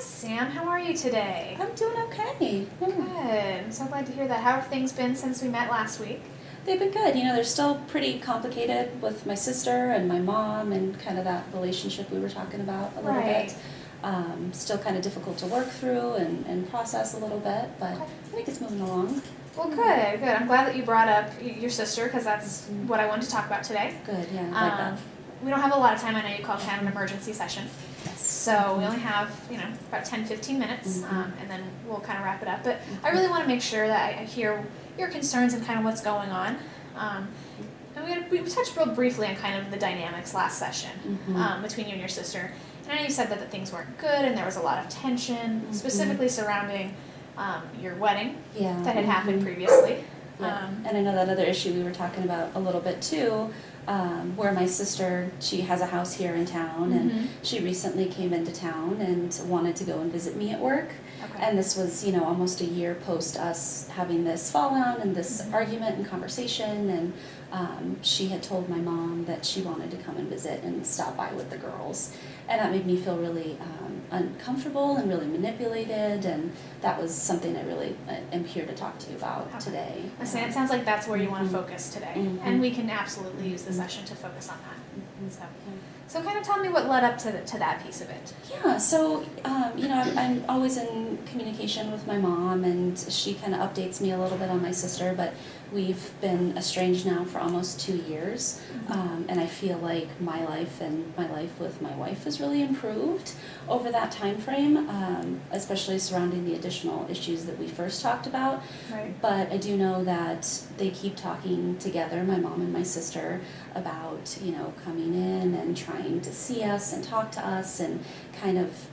Sam. How are you today? I'm doing okay. Good. I'm so glad to hear that. How have things been since we met last week? They've been good. You know, they're still pretty complicated with my sister and my mom and kind of that relationship we were talking about a little bit. Still kind of difficult to work through and process a little bit, but I think it's moving along. Well, good, good. I'm glad that you brought up your sister because that's what I wanted to talk about today. Good, yeah, I like that. We don't have a lot of time. I know you called kind of an emergency session. Yes. So we only have, about 10-15 minutes, and then we'll kind of wrap it up. But I really want to make sure that I hear your concerns and kind of what's going on. And we touched real briefly on kind of the dynamics last session between you and your sister. And I know you said that things weren't good and there was a lot of tension, specifically surrounding your wedding that had happened previously. Yeah. And I know that other issue we were talking about a little bit too, where my sister, she has a house here in town, and she recently came into town and wanted to go and visit me at work. Okay. And this was, almost a year post us having this fallout and this argument and conversation, and she had told my mom that she wanted to come and visit and stop by with the girls. And that made me feel really uncomfortable and really manipulated, and that was something I really am here to talk to you about today. Listen, it sounds like that's where you want to focus today, and we can absolutely use the session to focus on that. So kind of tell me what led up to that piece of it. Yeah, so, I'm always in communication with my mom, and she kind of updates me a little bit on my sister, but we've been estranged now for almost 2 years, and I feel like my life and my life with my wife has really improved over that time frame, especially surrounding the additional issues that we first talked about. Right. But I do know that they keep talking together, my mom and my sister, about, coming in and trying to see us and talk to us and kind of,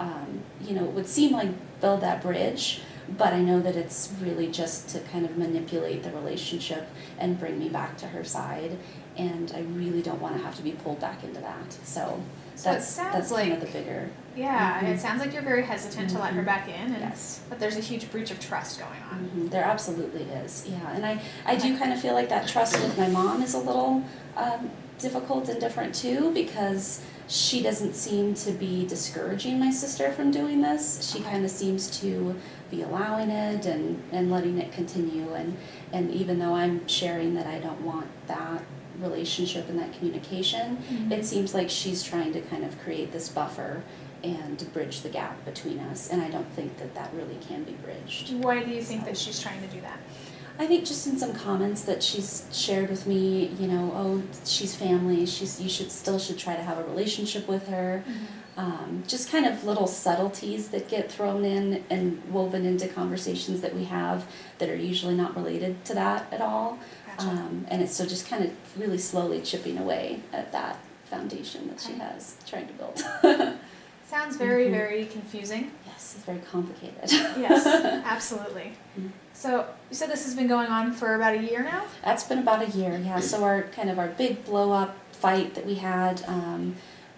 it would seem like build that bridge. But I know that it's really just to kind of manipulate the relationship and bring me back to her side, and I really don't want to have to be pulled back into that. So that's kind of the bigger. Yeah, it sounds like you're very hesitant to let her back in, and yes. But there's a huge breach of trust going on. There absolutely is, yeah. And I do kind of feel like that trust with my mom is a little difficult and different too, because she doesn't seem to be discouraging my sister from doing this. She kind of seems to be allowing it and letting it continue, and even though I'm sharing that I don't want that relationship and that communication, it seems like she's trying to kind of create this buffer and bridge the gap between us, and I don't think that really can be bridged. Why do you think that she's trying to do that? I think just in some comments that she's shared with me, oh, she's family, you should try to have a relationship with her. Just kind of little subtleties that get thrown in and woven into conversations that we have that are usually not related to that at all. Gotcha. And it's so just kind of really slowly chipping away at that foundation that she has trying to build. Sounds very, very confusing. Yes, it's very complicated. Yes, absolutely. So you said this has been going on for about a year now? That's been about a year, yeah. So our big blow up fight that we had,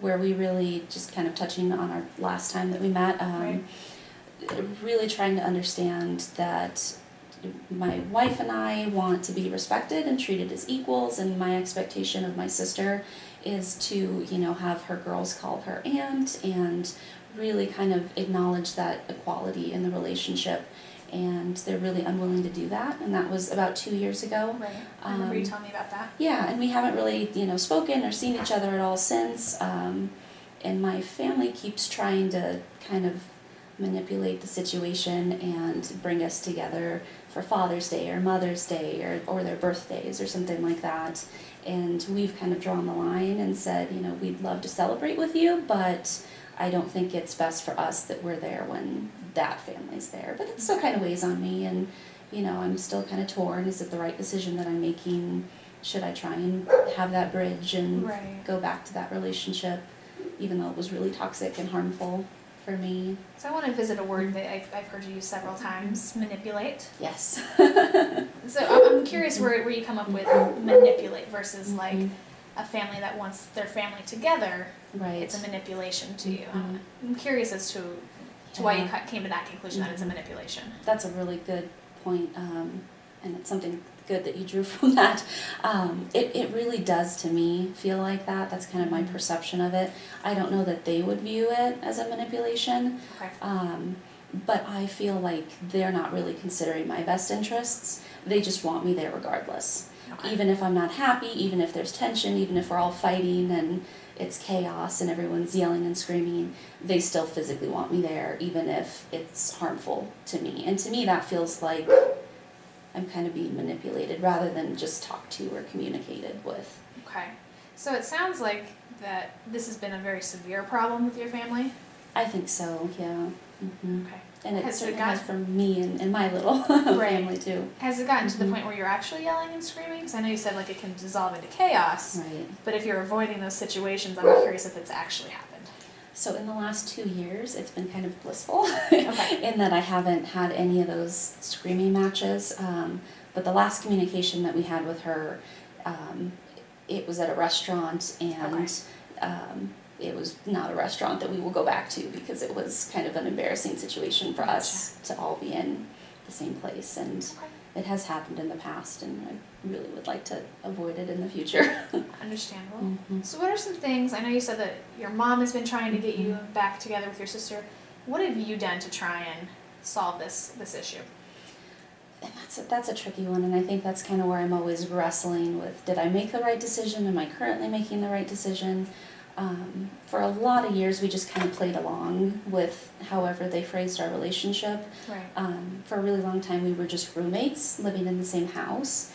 where we really just kind of touching on our last time that we met, really trying to understand that my wife and I want to be respected and treated as equals, and my expectation of my sister is to, have her girls call her aunt and really kind of acknowledge that equality in the relationship. And they're really unwilling to do that, and that was about 2 years ago. Right. I remember you telling me about that. Yeah, and we haven't really, spoken or seen each other at all since. And my family keeps trying to kind of manipulate the situation and bring us together for Father's Day or Mother's Day or their birthdays or something like that. And we've kind of drawn the line and said, we'd love to celebrate with you, but I don't think it's best for us that we're there when that family's there. But it still kind of weighs on me, and I'm still kind of torn. Is it the right decision that I'm making? Should I try and have that bridge and go back to that relationship, even though it was really toxic and harmful for me? So I want to visit a word that I've heard you use several times, manipulate. Yes. So I'm curious where you come up with manipulate versus like a family that wants their family together. Right. It's a manipulation to you. I'm curious as to why you came to that conclusion that it's a manipulation. That's a really good point, and it's something good that you drew from that. It really does to me feel like that. That's kind of my perception of it. I don't know that they would view it as a manipulation. Okay. But I feel like they're not really considering my best interests. They just want me there regardless. Okay. Even if I'm not happy, even if there's tension, even if we're all fighting and it's chaos and everyone's yelling and screaming, they still physically want me there, even if it's harmful to me. And to me, that feels like I'm kind of being manipulated rather than just talked to or communicated with. Okay. So it sounds like that this has been a very severe problem with your family. I think so, yeah. Okay. And it Has it certainly got- has for me and my little family too. Has it gotten to the point where you're actually yelling and screaming? Because I know you said like it can dissolve into chaos, Right. but if you're avoiding those situations, I'm curious if it's actually happened. So in the last 2 years, it's been kind of blissful Okay. in that I haven't had any of those screaming matches. But the last communication that we had with her, it was at a restaurant, and Okay. it was not a restaurant that we will go back to because it was kind of an embarrassing situation for us to all be in the same place. And Okay. it has happened in the past, and I really would like to avoid it in the future. Understandable. So what are some things, I know you said that your mom has been trying to get you back together with your sister. What have you done to try and solve this issue? And that's a tricky one, and I think that's kind of where I'm always wrestling with, did I make the right decision? Am I currently making the right decision? For a lot of years, we just kind of played along with however they phrased our relationship. Right. For a really long time, we were just roommates living in the same house.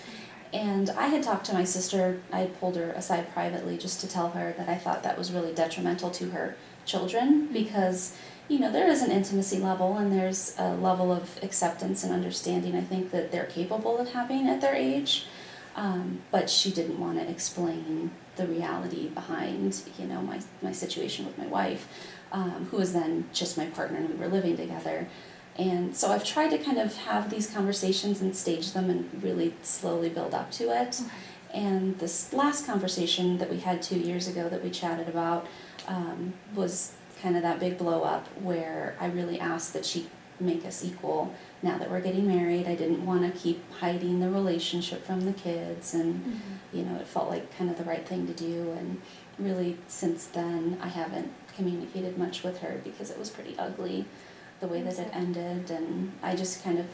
And I had talked to my sister, I had pulled her aside privately just to tell her that I thought that was really detrimental to her children because, you know, there is an intimacy level and there's a level of acceptance and understanding I think that they're capable of having at their age. But she didn't want to explain the reality behind, you know, my situation with my wife, who was then just my partner and we were living together. And so I've tried to kind of have these conversations and stage them and really slowly build up to it. Okay. And this last conversation that we had 2 years ago that we chatted about was kind of that big blow up where I really asked that she make us equal now that we're getting married. I didn't want to keep hiding the relationship from the kids, and you know, it felt like kind of the right thing to do. And really since then I haven't communicated much with her because it was pretty ugly the way that it ended, and I just kind of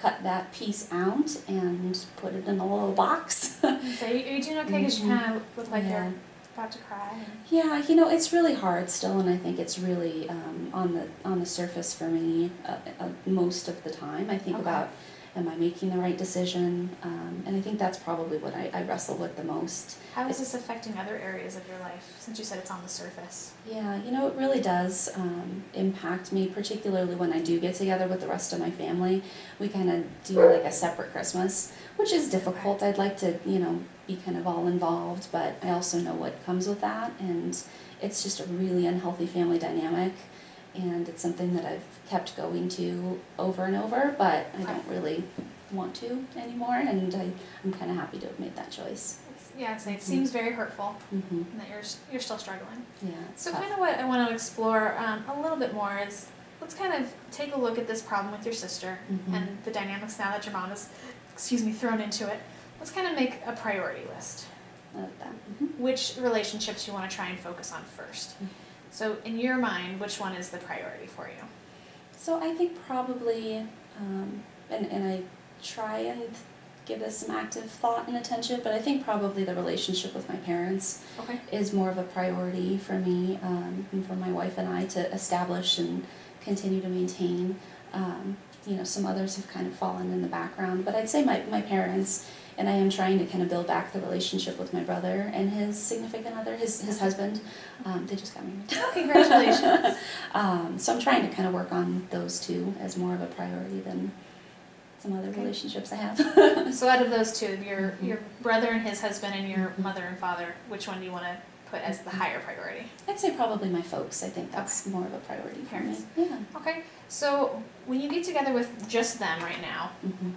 cut that piece out and put it in a little box. So are you doing okay? Because you kind of look like Yeah. you're about to cry. Yeah, you know, it's really hard still, and I think it's really on the surface for me most of the time. I think Okay. about, am I making the right decision? And I think that's probably what I wrestle with the most. How is this affecting other areas of your life, since you said it's on the surface? Yeah, you know, it really does impact me, particularly when I do get together with the rest of my family. We kind of do like a separate Christmas, which is difficult. I'd like to, you know, be kind of all involved, but I also know what comes with that, and it's just a really unhealthy family dynamic, and it's something that I've kept going to over and over, but I don't really want to anymore, and I'm kind of happy to have made that choice. It seems very hurtful, Mm-hmm. and that you're still struggling. Yeah. It's So tough. kind of what I want to explore a little bit more is, let's kind of take a look at this problem with your sister Mhm. and the dynamics now that your mom is, thrown into it. Let's kind of make a priority list. I like that. Mm-hmm. Which relationships you want to try and focus on first. Mhm. So in your mind, which one is the priority for you? So I think probably, and I try and give this some active thought and attention, but I think probably the relationship with my parents Okay. is more of a priority for me and for my wife and I to establish and continue to maintain. You know, some others have kind of fallen in the background, but I'd say my parents, and I am trying to kind of build back the relationship with my brother and his significant other, his husband. They just got married. Oh, congratulations. So I'm trying to kind of work on those two as more of a priority than some other Okay. relationships I have. So out of those two, your brother and his husband and your mother and father, which one do you want to put as the higher priority? I'd say probably my folks. I think that's more of a priority for me. Parents. Yeah. Okay. So when you get together with just them right now, Mm-hmm.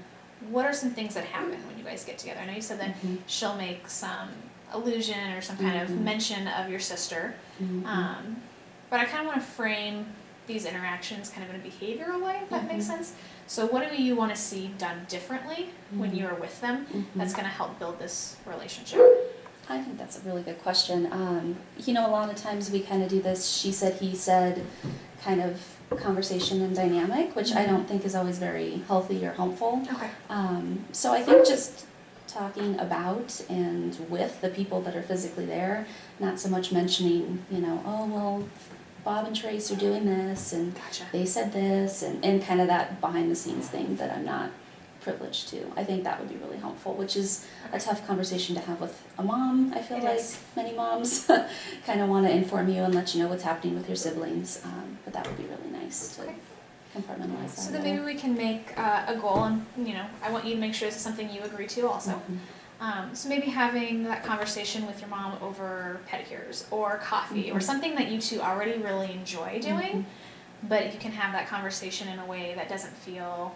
what are some things that happen when you guys get together? I know you said that Mm-hmm. she'll make some allusion or some kind of Mhm. mention of your sister. Mm-hmm. But I kind of want to frame these interactions kind of in a behavioral way, if that makes sense. So what do you want to see done differently when you're with them that's going to help build this relationship? I think that's a really good question. You know, a lot of times we kind of do this she said, he said kind of conversation and dynamic, which I don't think is always very healthy or helpful. Okay. So I think just talking about and with the people that are physically there, not so much mentioning, you know, oh, well, Bob and Trace are doing this, and Gotcha. they said this, and kind of that behind the scenes thing that I'm not privileged to. I think that would be really helpful, which is a tough conversation to have with a mom. I feel It like is. many moms kind of want to inform you and let you know what's happening with your siblings, but that would be really nice to compartmentalize that. So then maybe we can make a goal, and you know, I want you to make sure this is something you agree to also. So maybe having that conversation with your mom over pedicures or coffee or something that you two already really enjoy doing, but you can have that conversation in a way that doesn't feel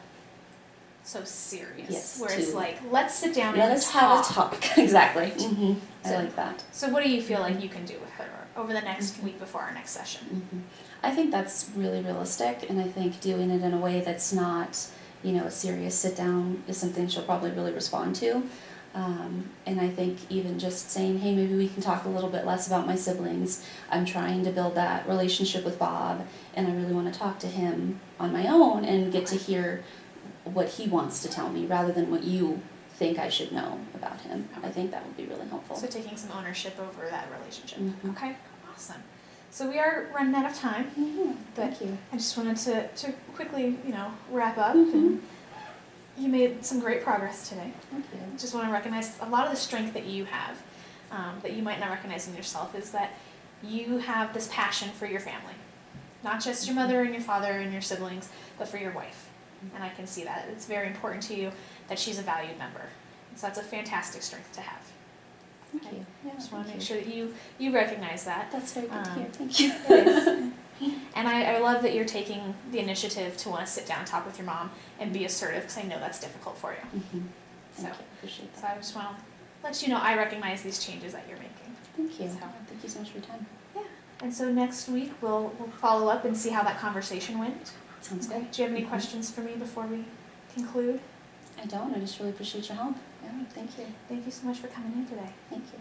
so serious. Yes, where it's like, let's sit down and let us have a talk. Exactly. I like that. So what do you feel like you can do with her over the next week before our next session? I think that's really realistic, and I think doing it in a way that's not, you know, a serious sit down is something she'll probably really respond to. And I think even just saying, hey, maybe we can talk a little bit less about my siblings. I'm trying to build that relationship with Bob, and I really want to talk to him on my own and get to hear what he wants to tell me rather than what you think I should know about him. I think that would be really helpful. So taking some ownership over that relationship. Okay, awesome. So we are running out of time, but Thank you. I just wanted to quickly, you know, wrap up. And you made some great progress today. Thank you. I just want to recognize a lot of the strength that you have, that you might not recognize in yourself, is that you have this passion for your family. Not just your mother and your father and your siblings, but for your wife. And I can see that. It's very important to you that she's a valued member. So that's a fantastic strength to have. Thank you. Yeah, I just want to make sure that you recognize that. That's very good to hear. Thank you. It is. And I love that you're taking the initiative to want to sit down and talk with your mom and be assertive, because I know that's difficult for you. Thank you. Appreciate that. So I just want to let you know I recognize these changes that you're making. Thank you. So, Thank you so much for your time. yeah. And so next week we'll follow up and see how that conversation went. Sounds Okay. good. Do you have any questions for me before we conclude? I don't. I just really appreciate your help. Yeah, thank you. Thank you so much for coming in today. Thank you.